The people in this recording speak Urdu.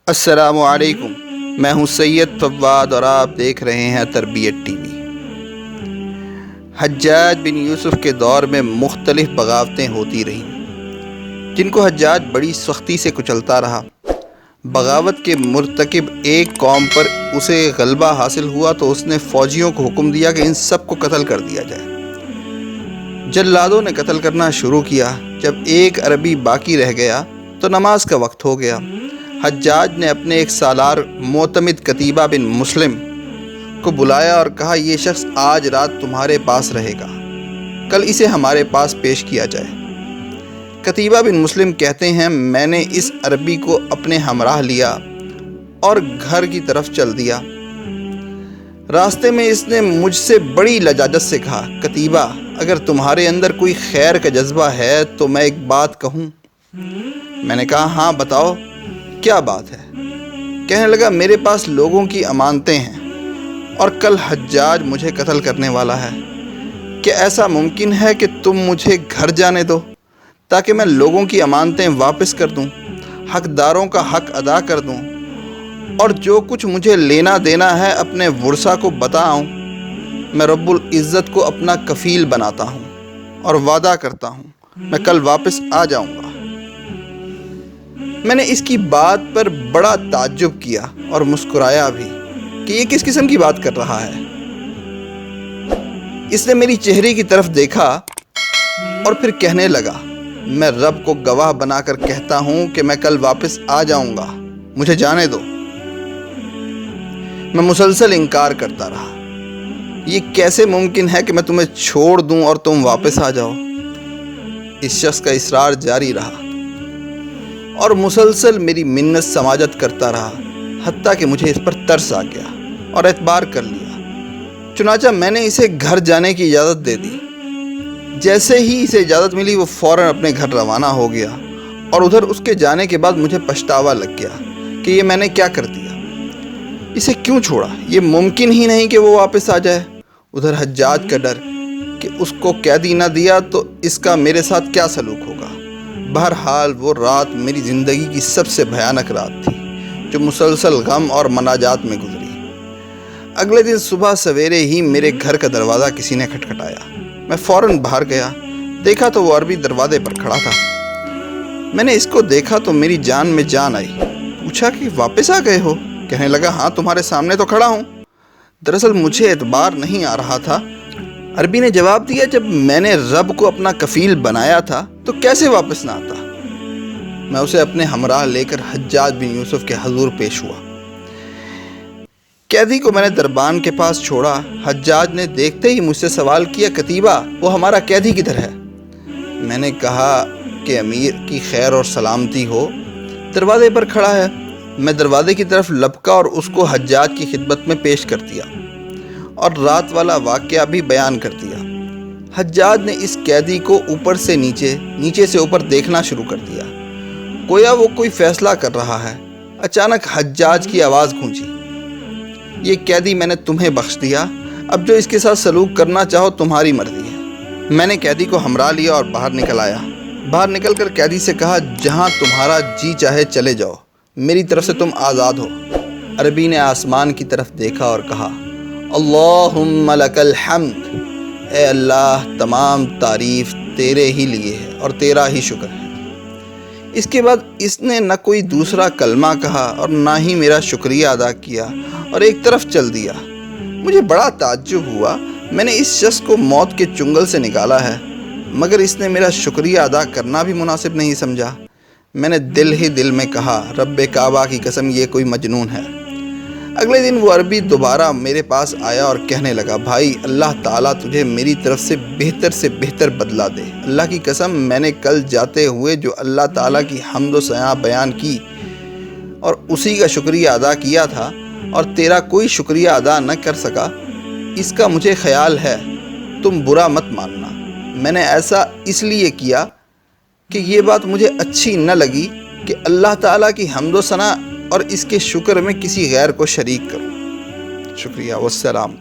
السلام علیکم، میں ہوں سید فواد اور آپ دیکھ رہے ہیں تربیت ٹی وی۔ حجاج بن یوسف کے دور میں مختلف بغاوتیں ہوتی رہیں جن کو حجاج بڑی سختی سے کچلتا رہا۔ بغاوت کے مرتکب ایک قوم پر اسے غلبہ حاصل ہوا تو اس نے فوجیوں کو حکم دیا کہ ان سب کو قتل کر دیا جائے۔ جلادوں نے قتل کرنا شروع کیا۔ جب ایک عربی باقی رہ گیا تو نماز کا وقت ہو گیا۔ حجاج نے اپنے ایک سالار معتمد قتیبہ بن مسلم کو بلایا اور کہا، یہ شخص آج رات تمہارے پاس رہے گا، کل اسے ہمارے پاس پیش کیا جائے۔ قتیبہ بن مسلم کہتے ہیں، میں نے اس عربی کو اپنے ہمراہ لیا اور گھر کی طرف چل دیا۔ راستے میں اس نے مجھ سے بڑی لجاجت سے کہا، قتیبہ، اگر تمہارے اندر کوئی خیر کا جذبہ ہے تو میں ایک بات کہوں؟ میں نے کہا، ہاں بتاؤ، کیا بات ہے؟ کہنے لگا، میرے پاس لوگوں کی امانتیں ہیں اور کل حجاج مجھے قتل کرنے والا ہے۔ کیا ایسا ممکن ہے کہ تم مجھے گھر جانے دو تاکہ میں لوگوں کی امانتیں واپس کر دوں، حقداروں کا حق ادا کر دوں اور جو کچھ مجھے لینا دینا ہے اپنے ورثہ کو بتاؤں؟ میں رب العزت کو اپنا کفیل بناتا ہوں اور وعدہ کرتا ہوں میں کل واپس آ جاؤں گا۔ میں نے اس کی بات پر بڑا تعجب کیا اور مسکرایا بھی کہ یہ کس قسم کی بات کر رہا ہے۔ اس نے میری چہرے کی طرف دیکھا اور پھر کہنے لگا، میں رب کو گواہ بنا کر کہتا ہوں کہ میں کل واپس آ جاؤں گا، مجھے جانے دو۔ میں مسلسل انکار کرتا رہا۔ یہ کیسے ممکن ہے کہ میں تمہیں چھوڑ دوں اور تم واپس آ جاؤ؟ اس شخص کا اصرار جاری رہا اور مسلسل میری منت سماجت کرتا رہا، حتیٰ کہ مجھے اس پر ترس آ گیا اور اعتبار کر لیا۔ چنانچہ میں نے اسے گھر جانے کی اجازت دے دی۔ جیسے ہی اسے اجازت ملی وہ فوراً اپنے گھر روانہ ہو گیا اور ادھر اس کے جانے کے بعد مجھے پچھتاوا لگ گیا کہ یہ میں نے کیا کر دیا، اسے کیوں چھوڑا؟ یہ ممکن ہی نہیں کہ وہ واپس آ جائے۔ ادھر حجاج کا ڈر کہ اس کو قیدی نہ دیا تو اس کا میرے ساتھ کیا سلوک ہوگا۔ بہرحال وہ رات میری زندگی کی سب سے بھیانک رات تھی جو مسلسل غم اور مناجات میں گزری۔ اگلے دن صبح سویرے ہی میرے گھر کا دروازہ کسی نے کھٹکھٹایا۔ میں فوراً باہر گیا، دیکھا تو وہ عربی دروازے پر کھڑا تھا۔ میں نے اس کو دیکھا تو میری جان میں جان آئی۔ پوچھا کہ واپس آ گئے ہو؟ کہنے لگا، ہاں تمہارے سامنے تو کھڑا ہوں۔ دراصل مجھے اعتبار نہیں آ رہا تھا۔ عربی نے جواب دیا، جب میں نے رب کو اپنا کفیل بنایا تھا تو کیسے واپس نہ آتا؟ میں اسے اپنے ہمراہ لے کر حجاج بن یوسف کے حضور پیش ہوا۔ قیدی کو میں نے دربان کے پاس چھوڑا۔ حجاج نے دیکھتے ہی مجھ سے سوال کیا، قتیبہ، وہ ہمارا قیدی کدھر ہے؟ میں نے کہا کہ امیر کی خیر اور سلامتی ہو، دروازے پر کھڑا ہے۔ میں دروازے کی طرف لپکا اور اس کو حجاج کی خدمت میں پیش کر دیا اور رات والا واقعہ بھی بیان کر دیا۔ حجاج نے اس قیدی کو اوپر سے نیچے، نیچے سے اوپر دیکھنا شروع کر دیا، گویا وہ کوئی فیصلہ کر رہا ہے۔ اچانک حجاج کی آواز گونجی، یہ قیدی میں نے تمہیں بخش دیا، اب جو اس کے ساتھ سلوک کرنا چاہو تمہاری مرضی ہے۔ میں نے قیدی کو ہمراہ لیا اور باہر نکل آیا۔ باہر نکل کر قیدی سے کہا، جہاں تمہارا جی چاہے چلے جاؤ، میری طرف سے تم آزاد ہو۔ عربی نے آسمان کی طرف دیکھا اور کہا، اللہم لک الحمد، اے اللہ، تمام تعریف تیرے ہی لیے ہے اور تیرا ہی شکر ہے۔ اس کے بعد اس نے نہ کوئی دوسرا کلمہ کہا اور نہ ہی میرا شکریہ ادا کیا اور ایک طرف چل دیا۔ مجھے بڑا تعجب ہوا۔ میں نے اس شخص کو موت کے چنگل سے نکالا ہے مگر اس نے میرا شکریہ ادا کرنا بھی مناسب نہیں سمجھا۔ میں نے دل ہی دل میں کہا، رب کعبہ کی قسم، یہ کوئی مجنون ہے۔ اگلے دن وہ عربی دوبارہ میرے پاس آیا اور کہنے لگا، بھائی، اللہ تعالیٰ تجھے میری طرف سے بہتر بدلہ دے۔ اللہ کی قسم، میں نے کل جاتے ہوئے جو اللہ تعالیٰ کی حمد و ثنا بیان کی اور اسی کا شکریہ ادا کیا تھا اور تیرا کوئی شکریہ ادا نہ کر سکا، اس کا مجھے خیال ہے، تم برا مت ماننا۔ میں نے ایسا اس لیے کیا کہ یہ بات مجھے اچھی نہ لگی کہ اللہ تعالیٰ کی حمد و ثنا اور اس کے شکر میں کسی غیر کو شریک کروں۔ شکریہ، والسلام۔